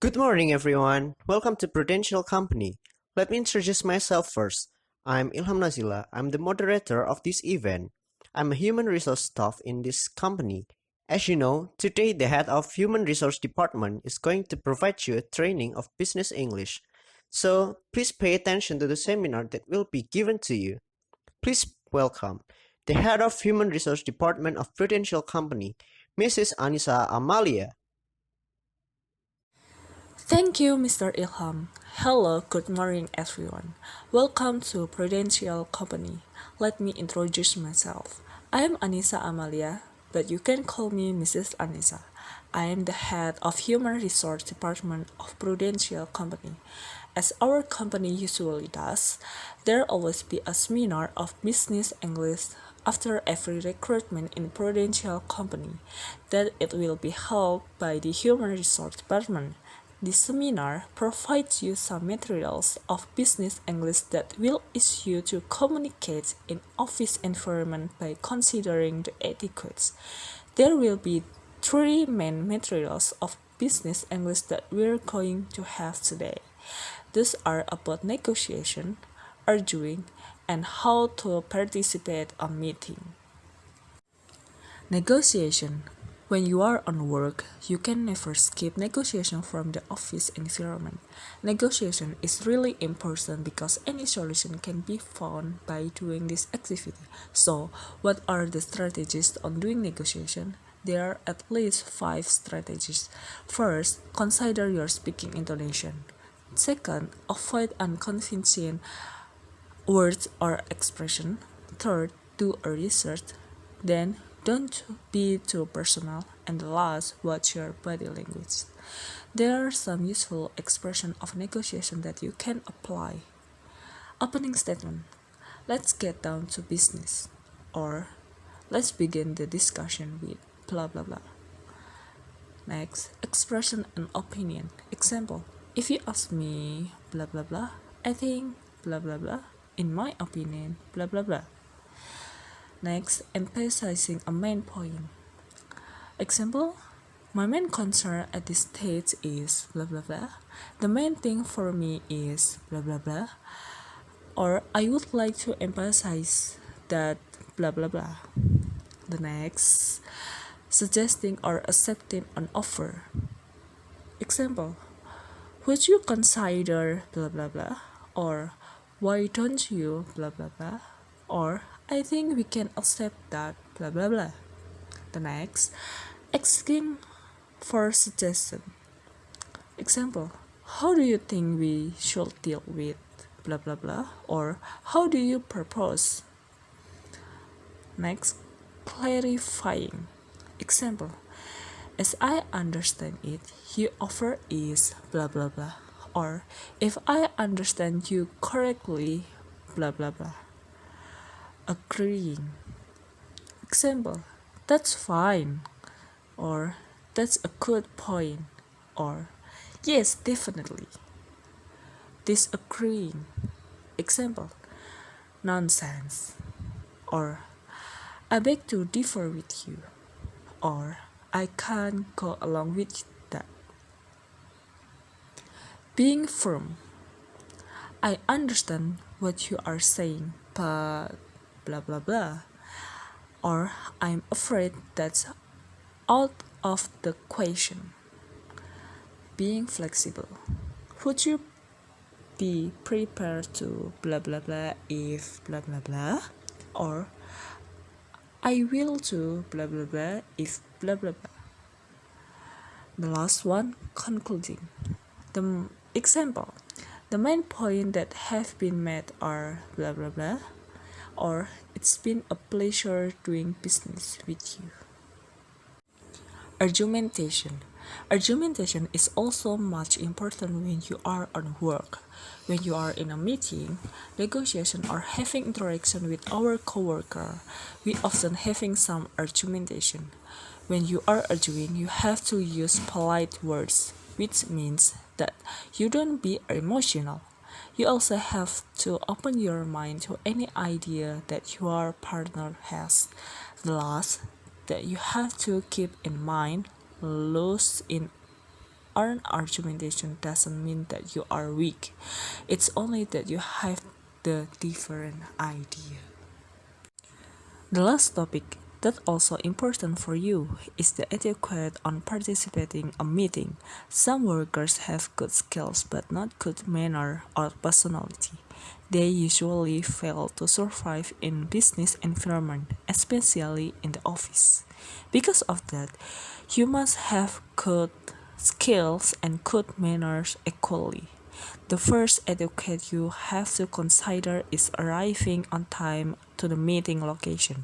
Good morning, everyone. Welcome to Prudential Company. Let me introduce myself first. I'm Ilham Nazila. I'm the moderator of this event. I'm a human resource staff in this company. As you know, today the head of human resource department is going to provide you a training of business English. So please pay attention to the seminar that will be given to you. Please welcome the head of human resource department of Prudential Company, Mrs. Annissa Amalia. Thank you, Mr. Ilham. Hello, good morning, everyone. Welcome to Prudential Company. Let me introduce myself. I am Annissa Amalia, but you can call me Mrs. Annissa. I am the head of Human Resource Department of Prudential Company. As our company usually does, there always be a seminar of business English after every recruitment in Prudential Company that it will be held by the Human Resource Department. This seminar provides you some materials of business English that will ease you to communicate in office environment by considering the etiquettes. There will be three main materials of business English that we're going to have today. These are about negotiation, arguing, and how to participate on meeting. Negotiation. When you are on work, you can never skip negotiation from the office environment. Negotiation is really important because any solution can be found by doing this activity. So, what are the strategies on doing negotiation? There are at least 5 strategies. First, consider your speaking intonation. Second, avoid unconvincing words or expression. Third, do a research. Then, don't be too personal. And last, watch your body language. There are some useful expressions of negotiation that you can apply. Opening statement. Let's get down to business. Or, let's begin the discussion with blah blah blah. Next, expression and opinion. Example, if you ask me blah blah blah, I think blah blah blah. In my opinion, blah blah blah. Next, emphasizing a main point. Example, my main concern at this stage is blah blah blah. The main thing for me is blah blah blah. Or I would like to emphasize that blah blah blah. The next, suggesting or accepting an offer. Example, would you consider blah blah blah? Or why don't you blah blah blah? Or I think we can accept that blah blah blah. The next, asking for suggestion. Example, how do you think we should deal with blah blah blah? Or how do you propose? Next, clarifying. Example, as I understand it, your offer is blah blah blah. Or if I understand you correctly, blah blah blah. Agreeing. Example, that's fine. Or that's a good point. Or yes, definitely. Disagreeing. Example, nonsense. Or I beg to differ with you. Or I can't go along with that. Being firm. I understand what you are saying, but blah blah blah. Or I'm afraid that's out of the question. Being flexible. Would you be prepared to blah blah blah if blah blah blah? Or I will do blah blah blah if blah blah blah. The last one, concluding. The example, the main point that have been made are blah blah blah. Or it's been a pleasure doing business with you. Argumentation. Argumentation is also much important when you are on work. When you are in a meeting, negotiation, or having interaction with our coworker, we often having some argumentation. When you are arguing, you have to use polite words, which means that you don't be emotional. You also have to open your mind to any idea that your partner has. Last, that you have to keep in mind, lose in argumentation doesn't mean that you are weak. It's only that you have the different idea. The last topic that also important for you is the etiquette on participating a meeting. Some workers have good skills but not good manner or personality. They usually fail to survive in business environment, especially in the office. Because of that, you must have good skills and good manners equally. The first etiquette you have to consider is arriving on time to the meeting location.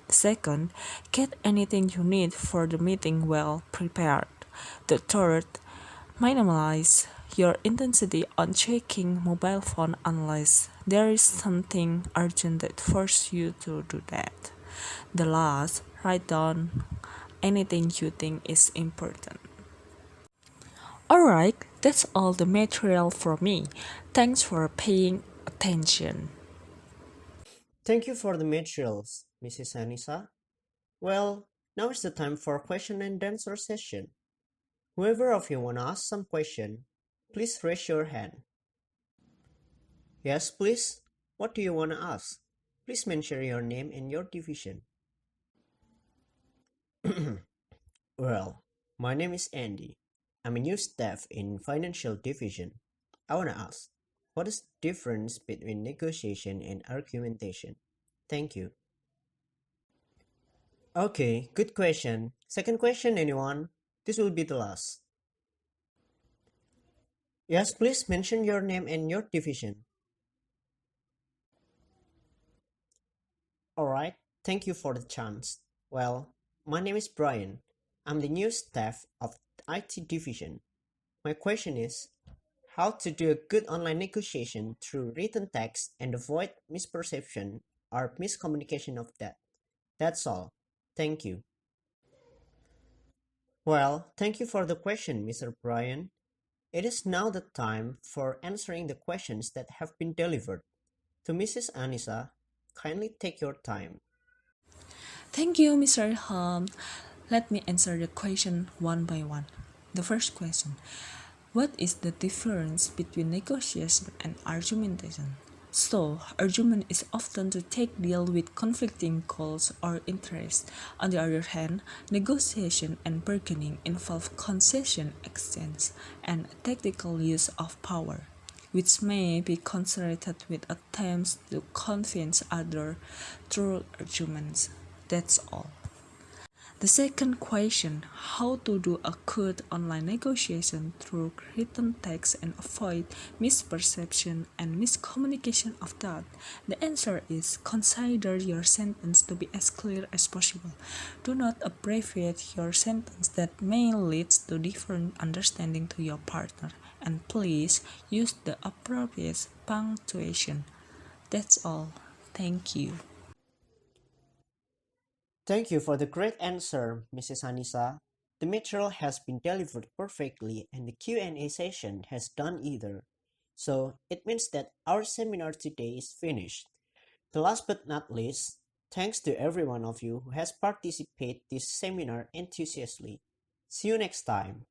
The second, get anything you need for the meeting well prepared. The third, minimize your intensity on checking mobile phone unless there is something urgent that forces you to do that. The last, write down anything you think is important. Alright, that's all the material for me. Thanks for paying attention. Thank you for the materials, Mrs. Annissa. Well, now is the time for question and answer session. Whoever of you wanna ask some question, please raise your hand. Yes, please. What do you wanna ask? Please mention your name and your division. Well, my name is Andy. I'm a new staff in financial division. I wanna ask, what is the difference between negotiation and argumentation? Thank you. Okay, good question. Second question, anyone? This will be the last. Yes, please mention your name and your division. Alright, thank you for the chance. Well, my name is Brian. I'm the new staff of the IT division. My question is how to do a good online negotiation through written text and avoid misperception or miscommunication of that. That's all. Thank you. Well, thank you for the question, Mr. Brian. It is now the time for answering the questions that have been delivered. To Mrs. Annissa, kindly take your time. Thank you, Mr. Ilham. Let me answer the question one by one. The first question, what is the difference between negotiation and argumentation? So, argument is often to take deal with conflicting goals or interests. On the other hand, negotiation and bargaining involve concession exchange and tactical use of power, which may be considered with attempts to convince others through arguments. That's all. The second question, how to do a good online negotiation through written text and avoid misperception and miscommunication of that? The answer is consider your sentence to be as clear as possible. Do not abbreviate your sentence that may lead to different understanding to your partner, and please use the appropriate punctuation. That's all. Thank you. Thank you for the great answer, Mrs. Anissa. The material has been delivered perfectly and the Q&A session has done either. So it means that our seminar today is finished. The last but not least, thanks to every one of you who has participated this seminar enthusiastically. See you next time.